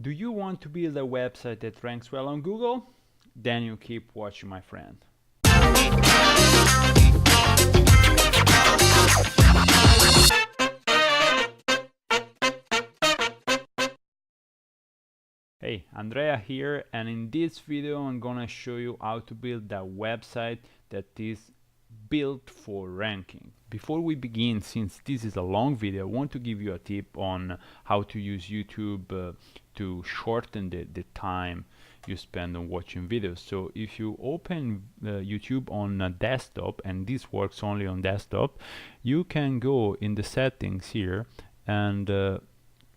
Do you want to build a website that ranks well on Google? Then you keep watching, my friend. Hey, Andrea here, and in this video I'm gonna show you how to build a website that is built for ranking. Before we begin, since this is a long video, I want to give you a tip on how to use YouTube to shorten the time you spend on watching videos. So if you open YouTube on a desktop, and this works only on desktop, you can go in the settings here and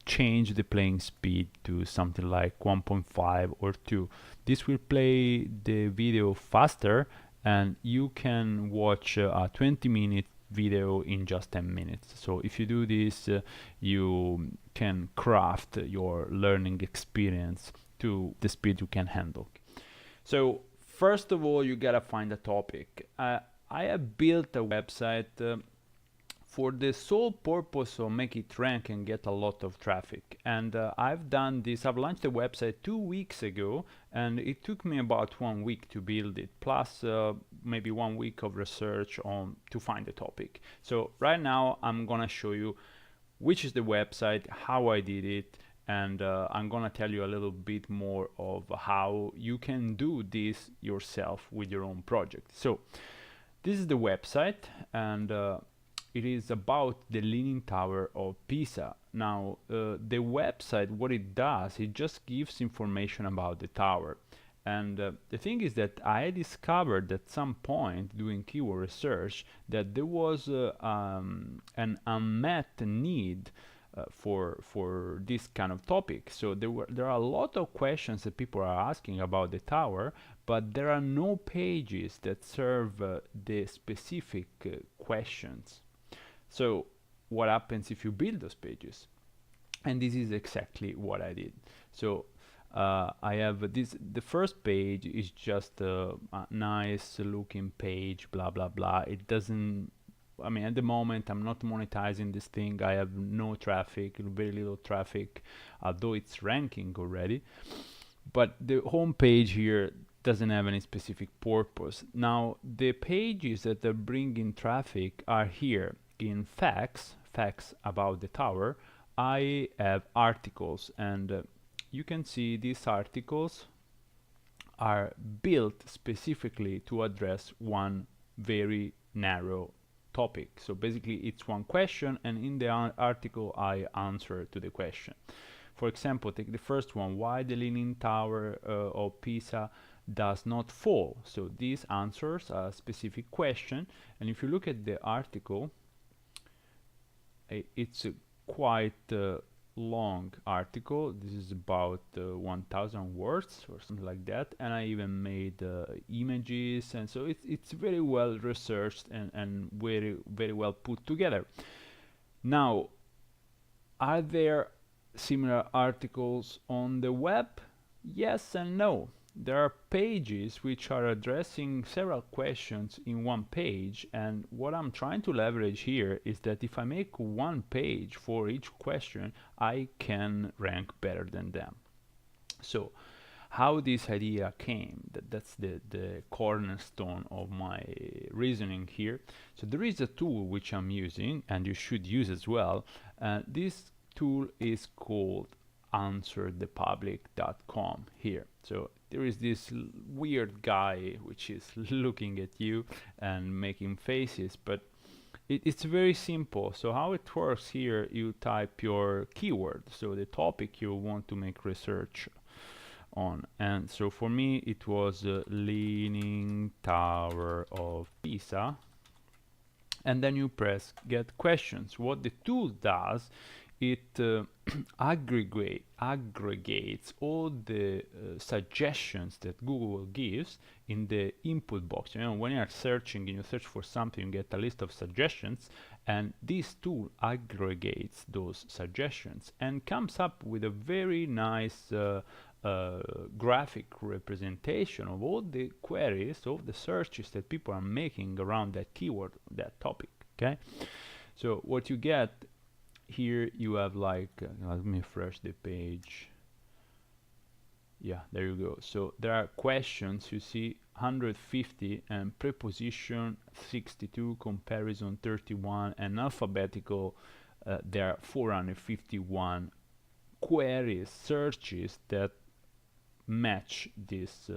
change the playing speed to something like 1.5 or 2. This will play the video faster, and you can watch a 20-minute video in just 10 minutes. So if you do this, you can craft your learning experience to the speed you can handle. So first of all, you gotta find a topic. I have built a website for the sole purpose of make it rank and get a lot of traffic. And I've done this. I've launched the website 2 weeks ago, and it took me about 1 week to build it, plus maybe 1 week of research on to find the topic. So right now I'm gonna show you which is the website, how I did it, and I'm gonna tell you a little bit more of how you can do this yourself with your own project. So this is the website, and it is about the Leaning Tower of Pisa. Now, the website, what it does, it just gives information about the tower. And the thing is that I discovered at some point doing keyword research that there was an unmet need for this kind of topic. So there are a lot of questions that people are asking about the tower, but there are no pages that serve the specific questions. So what happens if you build those pages? And this is exactly what I did. So I have the first page is just a nice looking page, blah blah blah. It doesn't, I mean, at the moment I'm not monetizing this thing. I have no traffic, very little traffic, although it's ranking already. But the home page here doesn't have any specific purpose. Now the pages that are bringing traffic are here. In facts about the tower, I have articles, and you can see these articles are built specifically to address one very narrow topic. So basically it's one question, and in the article I answer to the question. For example, take the first one: why the Leaning Tower of Pisa does not fall. So this answers a specific question, and if you look at the article, it's a quite long article. This is about 1000 words or something like that, and I even made images, and so it's very well researched and very well put together. Now, are there similar articles on the web? Yes and no. There are pages which are addressing several questions in one page, and what I'm trying to leverage here is that if I make one page for each question, I can rank better than them. So how this idea came, that's the cornerstone of my reasoning here. So there is a tool which I'm using, and you should use as well. This tool is called answerthepublic.com here. So there is this weird guy which is looking at you and making faces, but it's very simple. So how it works here, you type your keyword, so the topic you want to make research on. And so for me it was Leaning Tower of Pisa, and then you press get questions. What the tool does, it aggregates all the suggestions that Google gives in the input box. You know, when you are searching and you search for something, you get a list of suggestions, and this tool aggregates those suggestions and comes up with a very nice graphic representation of all the queries, of the searches that people are making around that keyword, that topic. Okay, so what you get here, you have like let me refresh the page. Yeah, there you go. So there are questions, you see 150 and preposition 62, comparison 31, and alphabetical there are 451 queries, searches that match this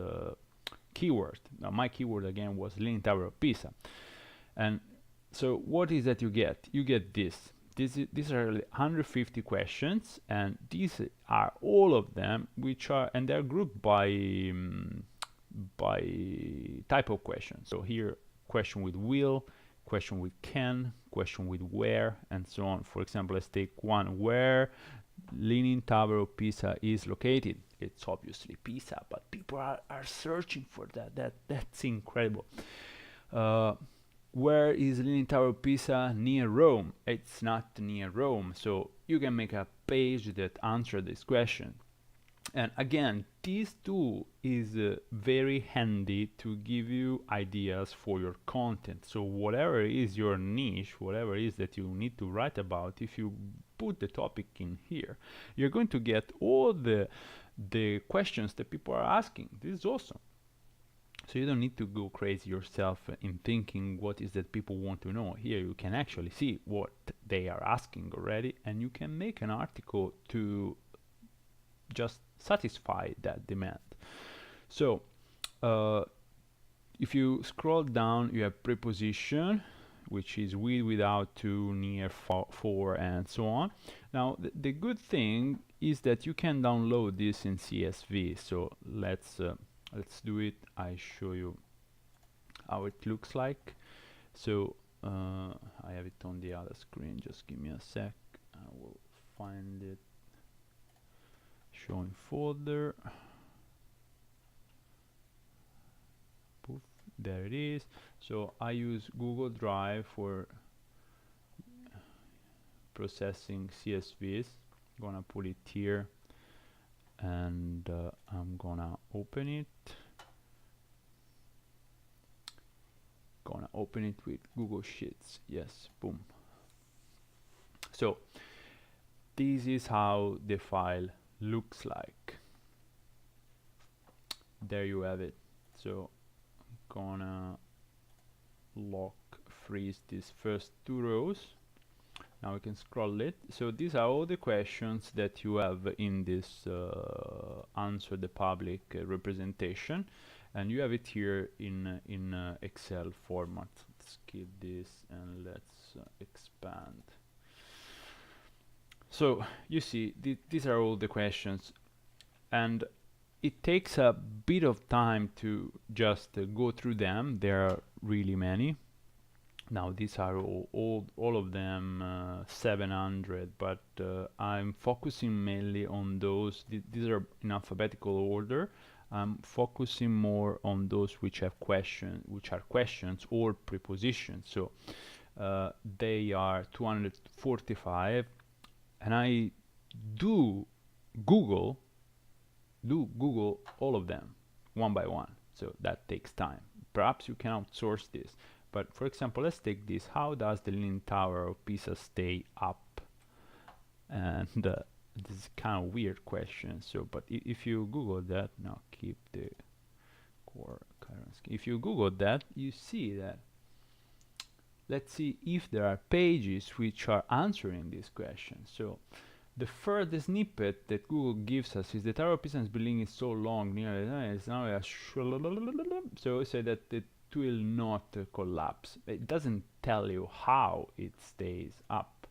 keyword. Now my keyword again was Leaning Tower of Pisa. And so what is that you get? You get this. These are 150 questions, and these are all of them, which are, and they're grouped by type of question. So here, question with will, question with can, question with where, and so on. For example, let's take one: where Leaning Tower of Pisa is located. It's obviously Pisa, but people are searching for that. That's incredible. Where is Leaning Tower of Pisa? Near Rome. It's not near Rome, so you can make a page that answers this question. And again, this tool is very handy to give you ideas for your content. So whatever is your niche, whatever it is that you need to write about, if you put the topic in here, you're going to get all the questions that people are asking. This is awesome. So you don't need to go crazy yourself in thinking what is that people want to know. Here you can actually see what they are asking already, and you can make an article to just satisfy that demand. So if you scroll down, you have preposition, which is with, without, to, near, for, and so on. Now the good thing is that you can download this in CSV. So let's do it. I show you how it looks like. So I have it on the other screen. Just give me a sec. I will find it. Showing folder. Poof, there it is. So I use Google Drive for processing CSVs. Gonna put it here, and I'm gonna open it. Gonna open it with Google Sheets. Yes, boom. So this is how the file looks like. There you have it. So I'm gonna lock freeze these first two rows. Now we can scroll it. So these are all the questions that you have in this answer the public representation, and you have it here in Excel format. Let's skip this and let's expand. So you see these are all the questions, and it takes a bit of time to just go through them. There are really many. Now these are all of them 700, but I'm focusing mainly on those. These are in alphabetical order. I'm focusing more on those which have which are questions or prepositions. So they are 245, and I do Google all of them one by one. So that takes time. Perhaps you can outsource this. But for example, let's take this. How does the Leaning Tower of Pisa stay up? And this is kind of weird question. So, but if you Google that, now keep the core currency. If you Google that, you see that. Let's see if there are pages which are answering this question. So, the further snippet that Google gives us is the Tower of Pisa's building is so long, it's now a so say that it will not collapse. It doesn't tell you how it stays up.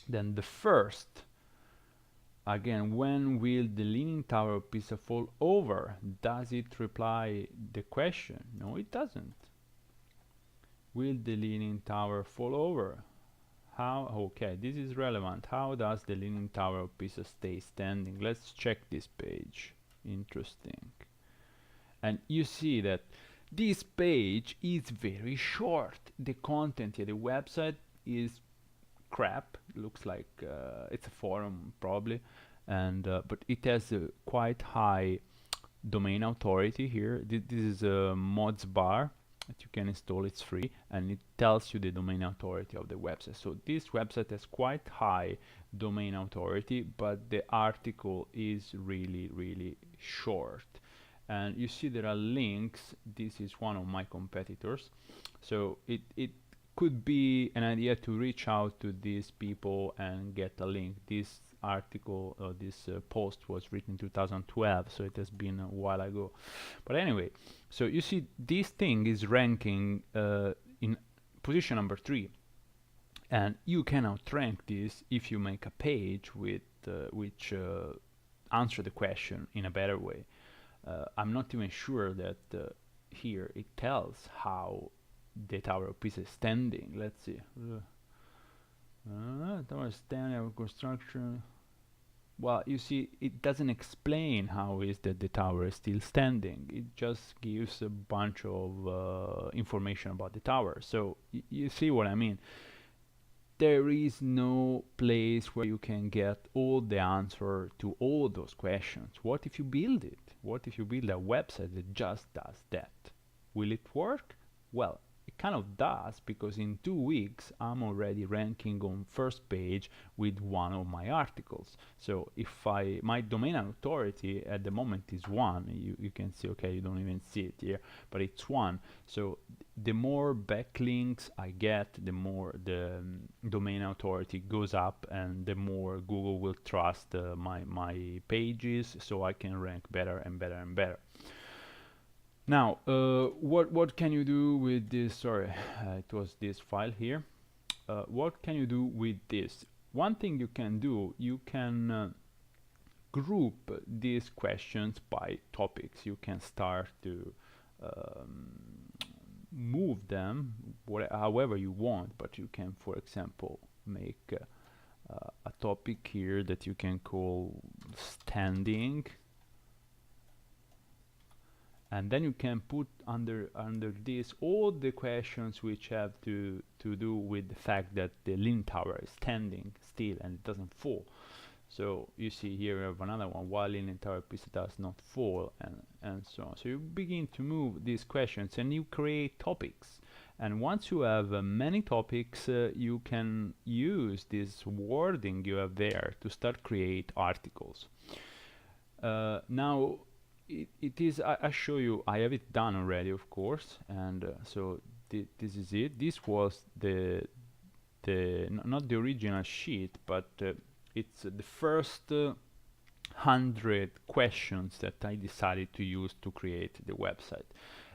Then the first, again, when will the Leaning Tower of Pisa fall over? Does it reply the question? No, it doesn't. Will the Leaning Tower fall over? How? Okay, this is relevant. How does the Leaning Tower of Pisa stay standing? Let's check this page. Interesting. And you see that this page is very short. The content here, the website is crap. Looks like it's a forum probably, and but it has a quite high domain authority here. This is a mods bar, that you can install. It's free, and it tells you the domain authority of the website. So this website has quite high domain authority, but the article is really short. And you see there are links. This is one of my competitors, so it could be an idea to reach out to these people and get a link. This article, this post was written in 2012, so it has been a while ago. But anyway, so you see this thing is ranking in position number 3, and you can outrank this if you make a page with which answer the question in a better way. I'm not even sure that here it tells how the tower of Pisa is standing. Let's see. Tower standing of construction. Well, you see, it doesn't explain how is that the tower is still standing. It just gives a bunch of information about the tower. So you see what I mean. There is no place where you can get all the answer to all those questions. What if you build it? What if you build a website that just does that? Will it work? Well, it kind of does, because in 2 weeks I'm already ranking on first page with one of my articles. So if my domain authority at the moment is 1, you can see, okay, you don't even see it here, but it's 1. So the more backlinks I get, the more the domain authority goes up, and the more Google will trust my pages, so I can rank better and better and better. Now, what can you do with this? Sorry, it was this file here. What can you do with this? One thing you can do, you can group these questions by topics. You can start to move them however you want, but you can, for example, make a topic here that you can call standing, and then you can put under this all the questions which have to do with the fact that the lean tower is standing still and it doesn't fall. So you see here we have another one, why leaning tower piece does not fall, and so on. So you begin to move these questions and you create topics. And once you have many topics, you can use this wording you have there to start create articles. Now it is, I show you, I have it done already, of course, and so this is it. This was the not the original sheet, but it's the first 100 questions that I decided to use to create the website,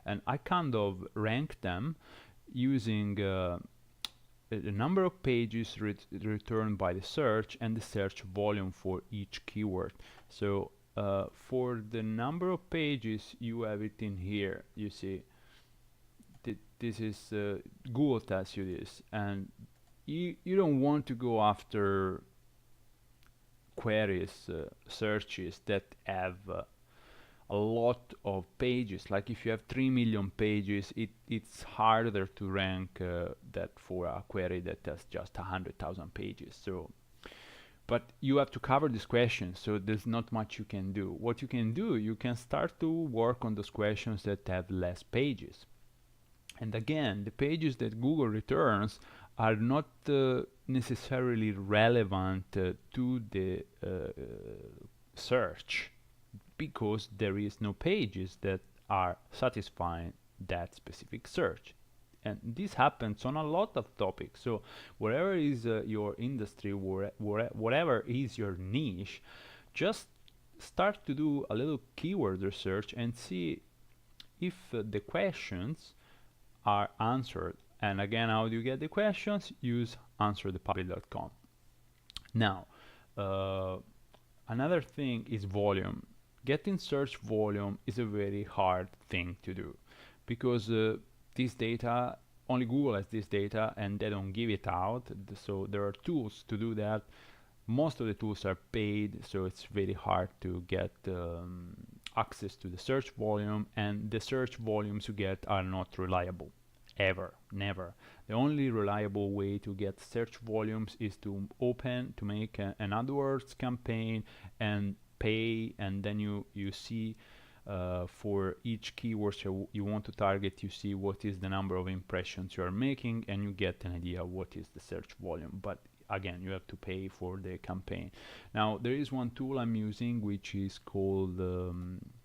and I kind of ranked them using the number of pages returned by the search and the search volume for each keyword. So for the number of pages, you have it in here. You see, this is Google tells you this, and you don't want to go after queries, searches that have a lot of pages. Like if you have 3 million pages, it's harder to rank that for a query that has just 100,000 pages. So, but you have to cover this question, so there's not much you can do. What you can do, you can start to work on those questions that have less pages. And again, the pages that Google returns are not necessarily relevant to the search, because there is no pages that are satisfying that specific search. And this happens on a lot of topics. So wherever is your industry, whatever is your niche, just start to do a little keyword research and see if the questions are answered. And again, how do you get the questions? Use answerthepublic.com. Now, another thing is volume. Getting search volume is a very hard thing to do, because this data, only Google has this data and they don't give it out. So there are tools to do that. Most of the tools are paid, so it's very hard to get access to the search volume, and the search volumes you get are not reliable. Ever, never. The only reliable way to get search volumes is to make an AdWords campaign and pay, and then you see for each keyword you want to target. You see what is the number of impressions you are making, and you get an idea what is the search volume. But again, you have to pay for the campaign. Now there is one tool I'm using which is called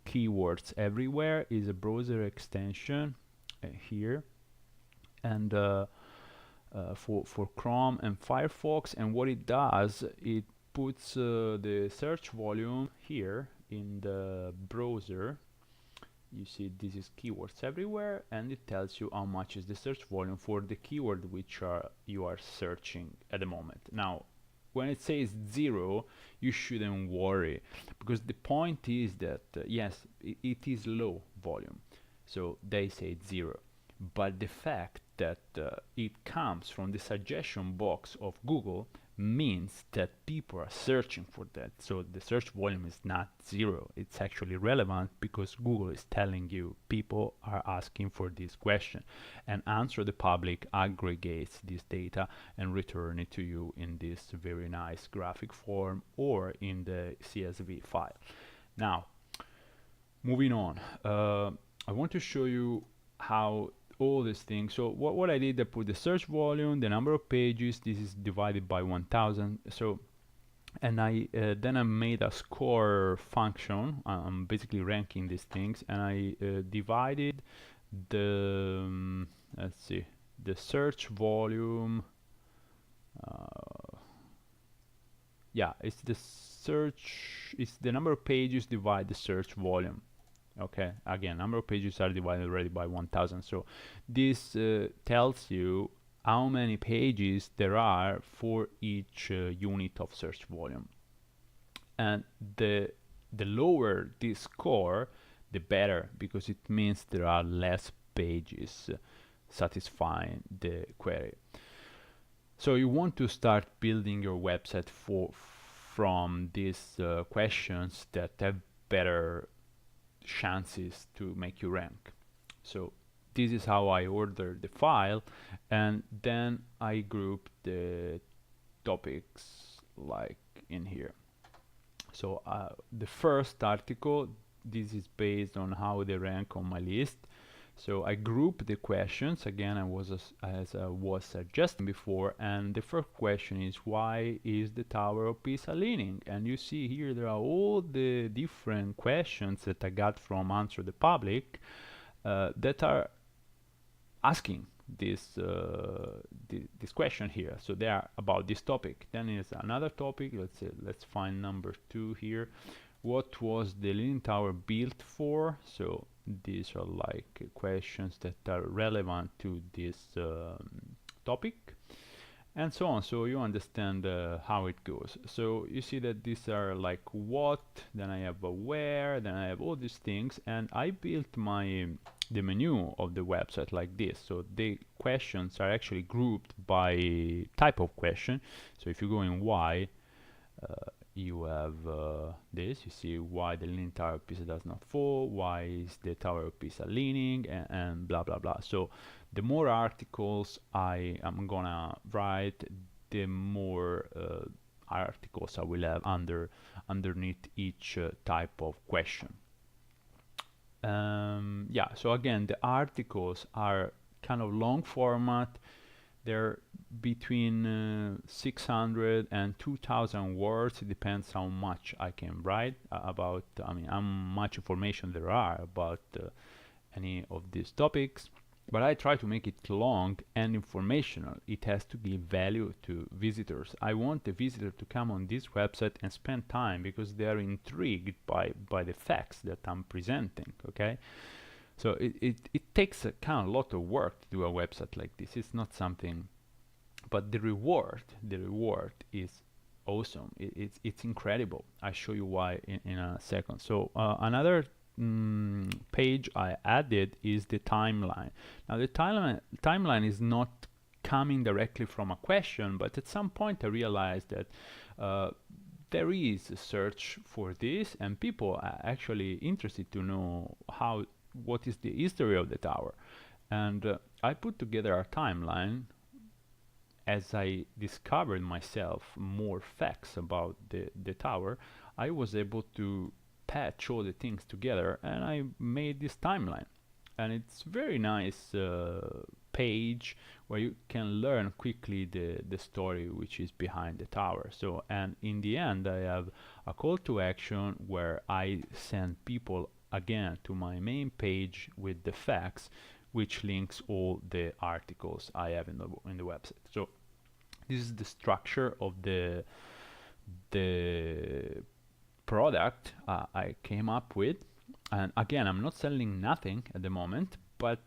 Keywords Everywhere. Is a browser extension here, and for Chrome and Firefox. And what it does, it puts the search volume here in the browser. You see this is Keywords Everywhere, and it tells you how much is the search volume for the keyword which you are searching at the moment. Now when it says 0, you shouldn't worry, because the point is that yes, it is low volume, so they say 0, but the fact that it comes from the suggestion box of Google means that people are searching for that. So the search volume is not 0, it's actually relevant, because Google is telling you people are asking for this question, and Answer the Public aggregates this data and return it to you in this very nice graphic form or in the CSV file. Now moving on, I want to show you how all these things. So what I did, I put the search volume, the number of pages, this is divided by 1000. So, and I then I made a score function. I'm basically ranking these things, and I divided the let's see, the search volume. Yeah, it's the number of pages divided the search volume. Okay, again, number of pages are divided already by 1000. So this tells you how many pages there are for each unit of search volume. And the lower this score, the better, because it means there are less pages satisfying the query. So you want to start building your website from these questions that have better chances to make you rank. So this is how I ordered the file, and then I group the topics like in here. So the first article, this is based on how they rank on my list. So I group the questions again, as I was suggesting before, and the first question is, why is the Tower of Pisa leaning? And you see here there are all the different questions that I got from Answer the Public that are asking this question here. So they are about this topic. Then is another topic. Let's find number 2 here. What was the Leaning Tower built for? So these are like questions that are relevant to this topic, and so on. So you understand how it goes. So you see that these are like what, then I have a where, then I have all these things, and I built the menu of the website like this. So the questions are actually grouped by type of question. So if you go in why, you have this, you see why the Leaning Tower of Pisa does not fall, why is the Tower of Pisa leaning, and blah blah blah. So the more articles I am gonna write, the more articles I will have underneath each type of question. Yeah, so again, the articles are kind of long format. They're between 600 and 2000 words. It depends how much I can write about, I mean, how much information there are about any of these topics. But I try to make it long and informational. It has to give value to visitors. I want the visitor to come on this website and spend time because they are intrigued by the facts that I'm presenting, okay? So it takes a kind of lot of work to do a website like this. It's not something, but the reward is awesome. It's incredible. I'll show you why in a second. So another page I added is the timeline. Now the timeline is not coming directly from a question, but at some point I realized that there is a search for this, and people are actually interested to know what is the history of the tower. And I put together a timeline as I discovered myself more facts about the tower. I was able to patch all the things together, and I made this timeline. And it's very nice page where you can learn quickly the story which is behind the tower. So, and in the end I have a call to action where I send people again to my main page with the facts, which links all the articles I have in the website. So this is the structure of the product I came up with. And again, I'm not selling nothing at the moment, but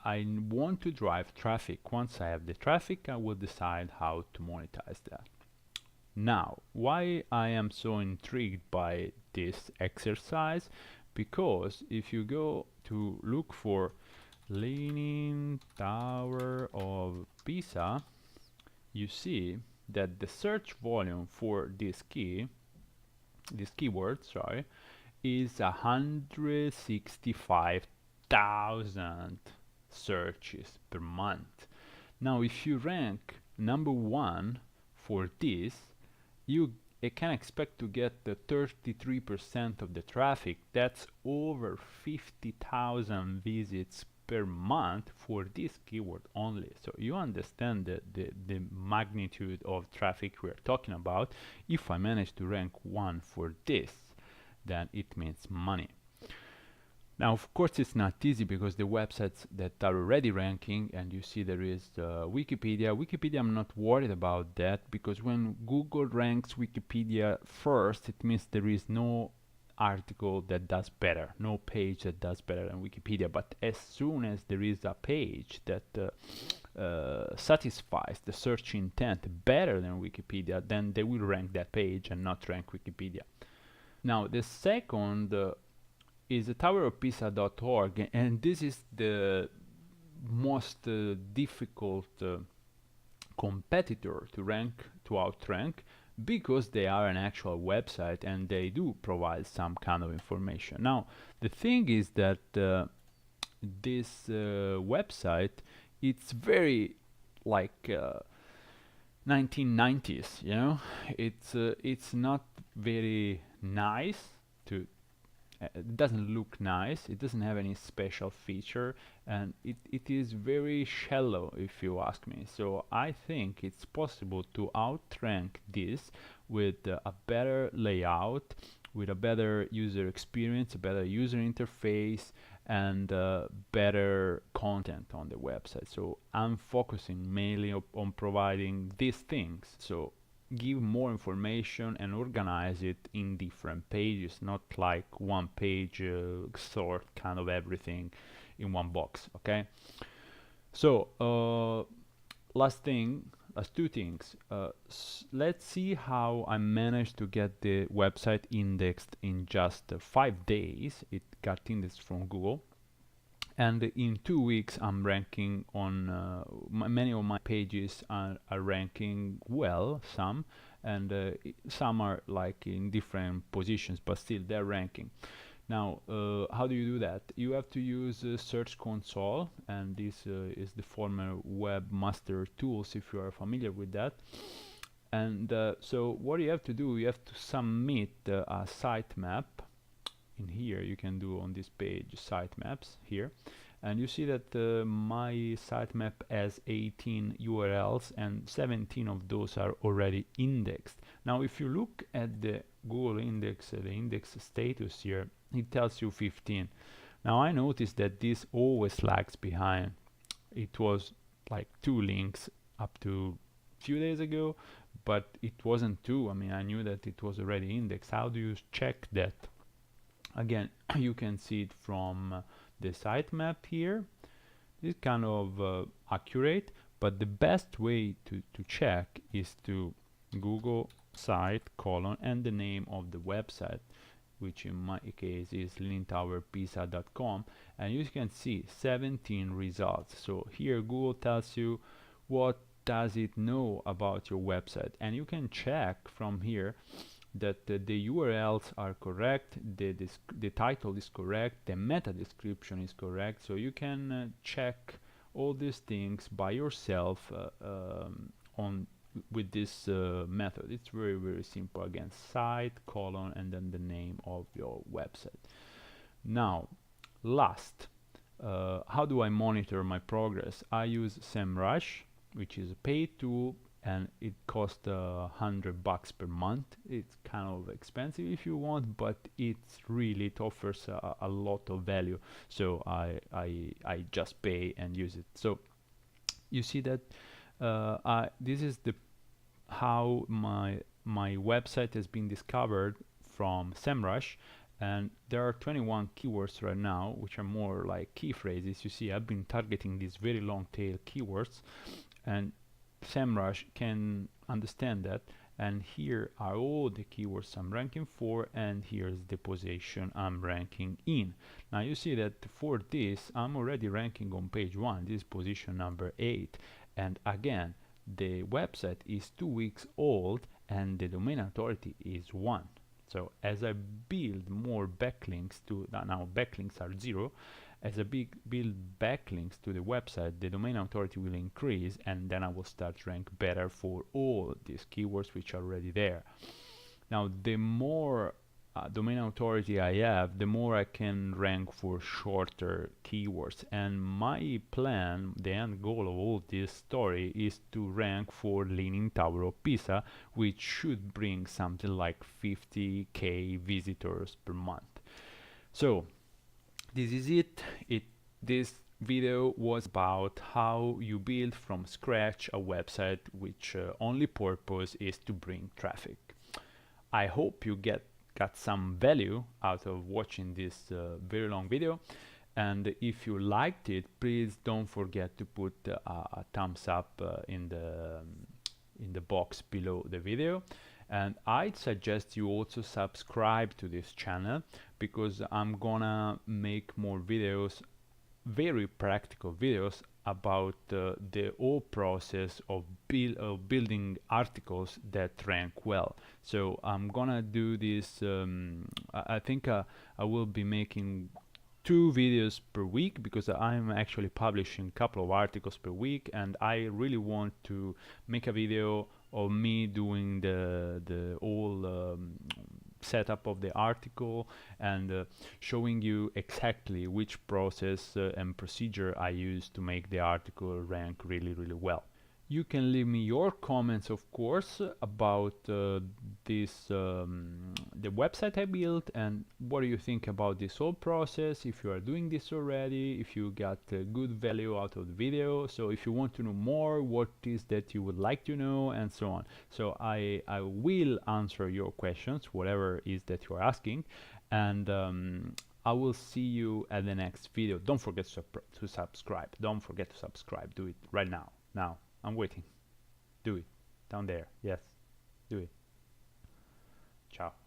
I want to drive traffic. Once I have the traffic, I will decide how to monetize that. Now, why I am so intrigued by this exercise? Because if you go to look for Leaning Tower of Pisa, you see that the search volume for this keyword, sorry, is 165,000 searches per month. Now, if you rank number one for this, you can expect to get the 33% of the traffic. That's over 50,000 visits per month for this keyword only. So you understand the magnitude of traffic we're talking about. If I manage to rank one for this, then it means money. Now, of course, it's not easy because the websites that are already ranking, and you see there is Wikipedia. Wikipedia, I'm not worried about that, because when Google ranks Wikipedia first, it means there is no article that does better, no page that does better than Wikipedia. But as soon as there is a page that satisfies the search intent better than Wikipedia, then they will rank that page and not rank Wikipedia. Now, the second is towerofpisa.org, and this is the most difficult competitor to outrank, because they are an actual website and they do provide some kind of information. Now, the thing is that this website, it's very like 1990s, you know. It's not very nice to it doesn't look nice, it doesn't have any special feature, and it is very shallow, if you ask me. So I think it's possible to outrank this with a better layout, with a better user experience, a better user interface, and better content on the website. So I'm focusing mainly on providing these things. So give more information and organize it in different pages, not like one page sort kind of everything in one box. Okay, so last two things. Let's see how I managed to get the website indexed in just 5 days. It got indexed from Google, and in 2 weeks I'm ranking on many of my pages are ranking well, some, and some are like in different positions, but still they're ranking. Now, how do you do that? You have to use Search Console, and this is the former Webmaster Tools, if you are familiar with that. And so what you have to do, you have to submit a sitemap. In here you can do on this page sitemaps here, and you see that my sitemap has 18 URLs and 17 of those are already indexed. Now if you look at the Google index, the index status here, it tells you 15. Now I noticed that this always lags behind. It was like 2 links up to a few days ago, but it wasn't 2. I mean, I knew that it was already indexed. How do you check that? Again, you can see it from the sitemap here. It's kind of accurate, but the best way to check is to Google site : and the name of the website, which in my case is leaningtowerpisa.com, and you can see 17 results. So here Google tells you what does it know about your website, and you can check from here that the URLs are correct, the title is correct, the meta description is correct. So you can check all these things by yourself on with this method. It's very, very simple. Again, site colon and then the name of your website. Now, last, how do I monitor my progress? I use SEMrush, which is a paid tool, and it costs $100 per month. It's kind of expensive if you want, but it offers a lot of value. So I just pay and use it. So you see that this is the how my website has been discovered from SEMrush, and there are 21 keywords right now, which are more like key phrases. You see, I've been targeting these very long tail keywords, and SEMrush can understand that. And here are all the keywords I'm ranking for, and here's the position I'm ranking in. Now you see that for this, I'm already ranking on page 1. This is position number 8. And again, the website is 2 weeks old and the domain authority is 1. So as I build more backlinks to now backlinks are 0. As I build backlinks to the website, the domain authority will increase, and then I will start to rank better for all these keywords which are already there. Now, the more domain authority I have, the more I can rank for shorter keywords. And my plan, the end goal of all this story, is to rank for Leaning Tower of Pisa, which should bring something like 50k visitors per month. So this is it. This video was about how you build from scratch a website which only purpose is to bring traffic. I hope you got some value out of watching this very long video, and if you liked it, please don't forget to put a thumbs up in the box below the video. And I'd suggest you also subscribe to this channel, because I'm gonna make more videos, very practical videos about the whole process of building articles that rank well. So I'm gonna do this, I think I will be making 2 videos per week, because I'm actually publishing a couple of articles per week, and I really want to make a video of me doing the whole setup of the article, and showing you exactly which process and procedure I use to make the article rank really, really well. You can leave me your comments, of course, about the website I built, and what do you think about this whole process, if you are doing this already, if you got good value out of the video. So if you want to know more, what is that you would like to know, and so on. So I will answer your questions, whatever is that you're asking, and I will see you at the next video. Don't forget to subscribe. Don't forget to subscribe. Do it right now. Now. I'm waiting. Do it. Down there. Yes. Do it. Ciao.